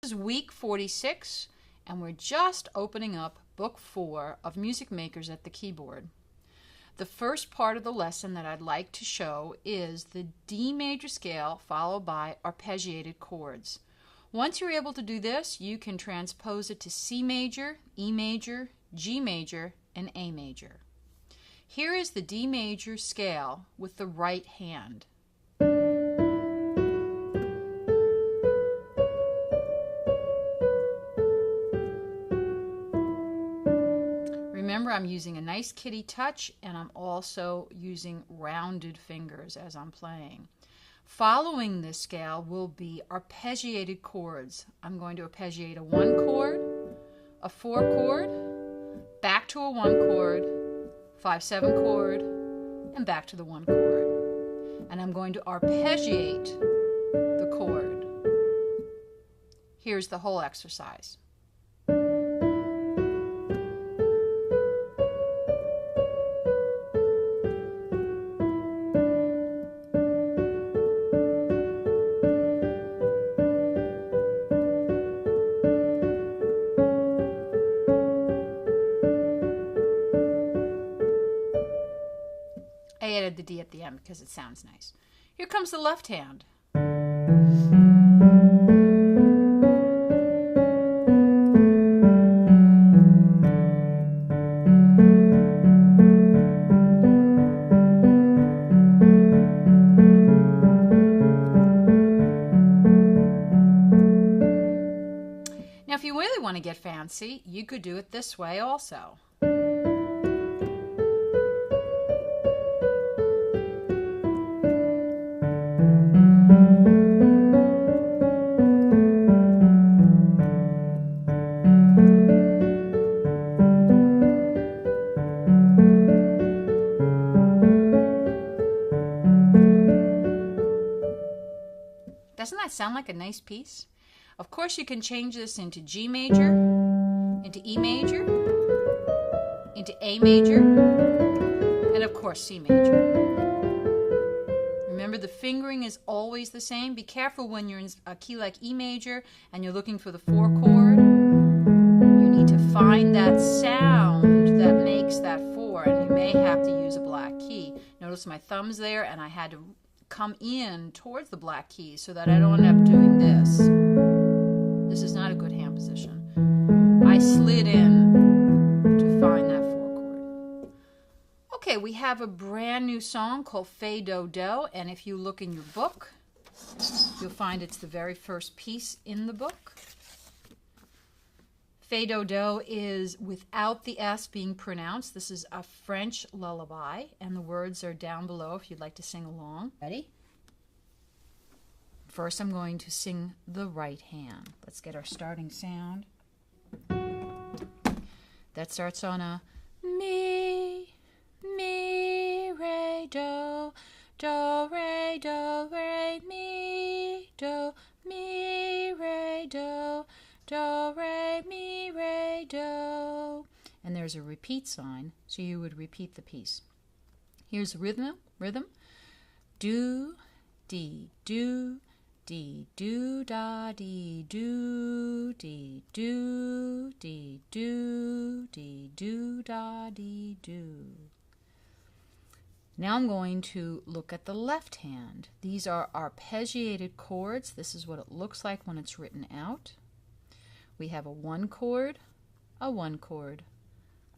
This is week 46, and we're just opening up book 4 of Music Makers at the Keyboard. The first part of the lesson that I'd like to show is the D major scale followed by arpeggiated chords. Once you're able to do this, you can transpose it to C major, E major, G major, and A major. Here is the D major scale with the right hand. Remember, I'm using a nice kitty touch, and I'm also using rounded fingers as I'm playing. Following this scale will be arpeggiated chords. I'm going to arpeggiate a 1 chord, a 4 chord, back to a 1 chord, 5/7 chord, and back to the 1 chord. And I'm going to arpeggiate the chord. Here's the whole exercise. I added the D at the end because it sounds nice. Here comes the left hand. Now, if you really want to get fancy, you could do it this way also. Doesn't that sound like a nice piece? Of course, you can change this into G major, into E major, into A major, and of course C major. Remember, the fingering is always the same. Be careful when you're in a key like E major and you're looking for the 4 chord. You need to find that sound that makes that 4, and you may have to use a black key. Notice my thumb's there, and I had to come in towards the black key so that I don't end up doing this. This is not a good hand position. I slid in to find that 4 chord. Okay, we have a brand new song called Fais Do-Do, and if you look in your book, you'll find it's the very first piece in the book. Fais Do-Do is without the S being pronounced. This is a French lullaby, and the words are down below if you'd like to sing along. Ready? First, I'm going to sing the right hand. Let's get our starting sound. That starts on a mi, re, do, re, mi, re, do, re, mi, re, do. And there's a repeat sign, so you would repeat the piece. Here's the rhythm. Do, dee, do, dee, do, da, dee, do, dee, do, dee, do, dee, do, da, dee, do. Now I'm going to look at the left hand. These are arpeggiated chords. This is what it looks like when it's written out. We have a 1 chord, a 1 chord,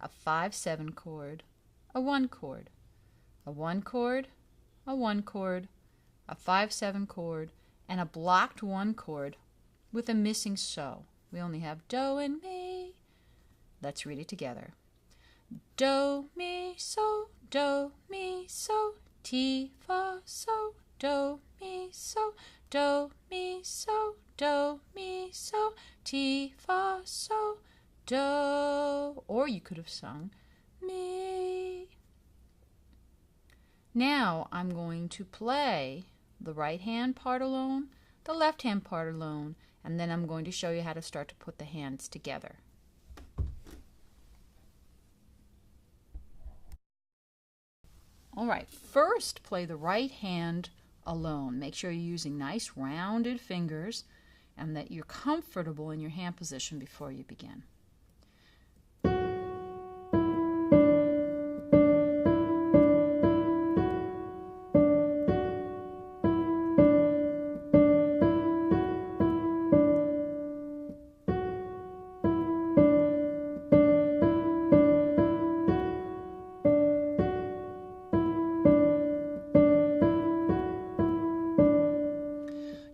a 5/7 chord, a 1 chord, a 1 chord, a 1 chord, a 5/7 chord, and a blocked 1 chord with a missing so. We only have do and mi. Let's read it together. Do, mi, so, ti, fa, so, do, mi, so, ti, fa, so, do. Or you could have sung mi. Now I'm going to play the right hand part alone, the left hand part alone, and then I'm going to show you how to start to put the hands together. All right, first play the right hand alone. Make sure you're using nice rounded fingers, and that you're comfortable in your hand position before you begin.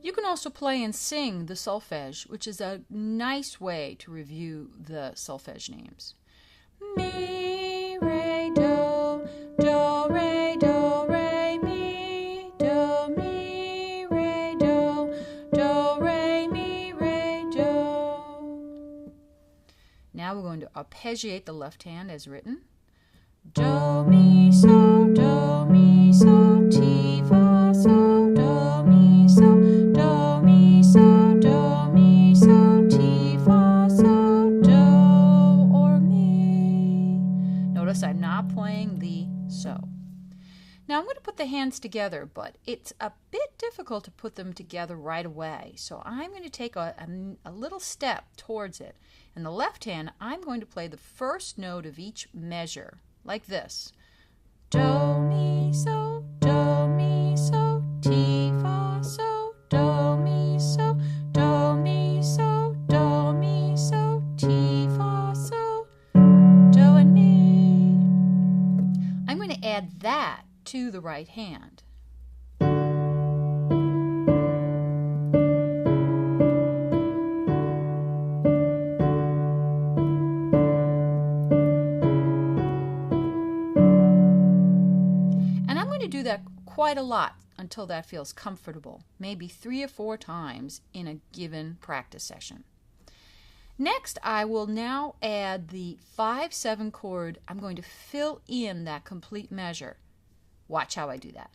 You can also play and sing the solfege, which is a nice way to review the solfege names. Mi, re, do, do, re, mi, re, do, re, mi, re, do. Now we're going to arpeggiate the left hand as written. Do, mi, so, ti, fa, so, do, mi, so, do, mi, so, ti, fa, so, do, or mi. Notice I'm not playing the so. Now I'm going to put the hands together, but it's a bit difficult to put them together right away. So I'm going to take a little step towards it. In the left hand, I'm going to play the first note of each measure, like this. Do, mi, so, ti, fa, so, do, mi, so, ti, fa, so, do, and mi. I'm going to add that to the right hand. Do that quite a lot until that feels comfortable, maybe 3 or 4 times in a given practice session. Next, I will now add the 5/7 chord. I'm going to fill in that complete measure. Watch how I do that.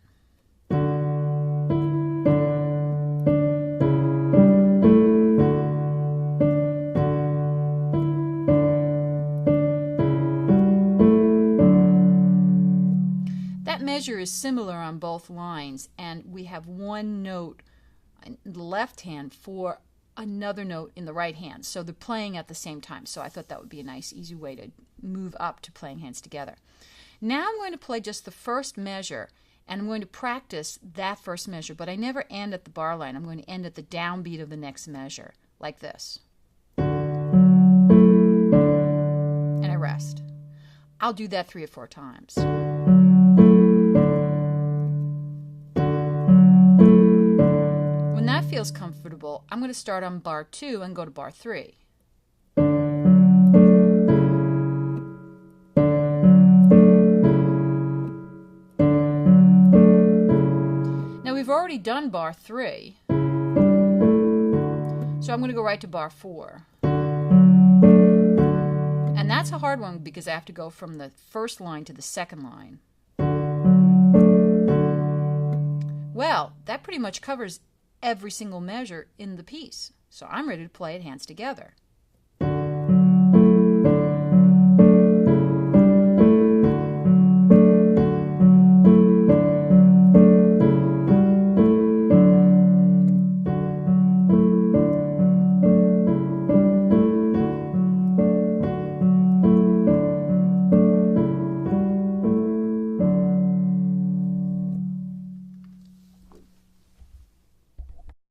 Measure is similar on both lines, and we have one note in the left hand for another note in the right hand, so they're playing at the same time. So I thought that would be a nice easy way to move up to playing hands together. Now I'm going to play just the first measure, and I'm going to practice that first measure, but I never end at the bar line. I'm going to end at the downbeat of the next measure, like this, and I rest. I'll do that 3 or 4 times. Feels comfortable, I'm going to start on bar 2 and go to bar 3. Now we've already done bar 3, so I'm going to go right to bar 4. And that's a hard one because I have to go from the first line to the second line. Well, that pretty much covers every single measure in the piece. So I'm ready to play it hands together.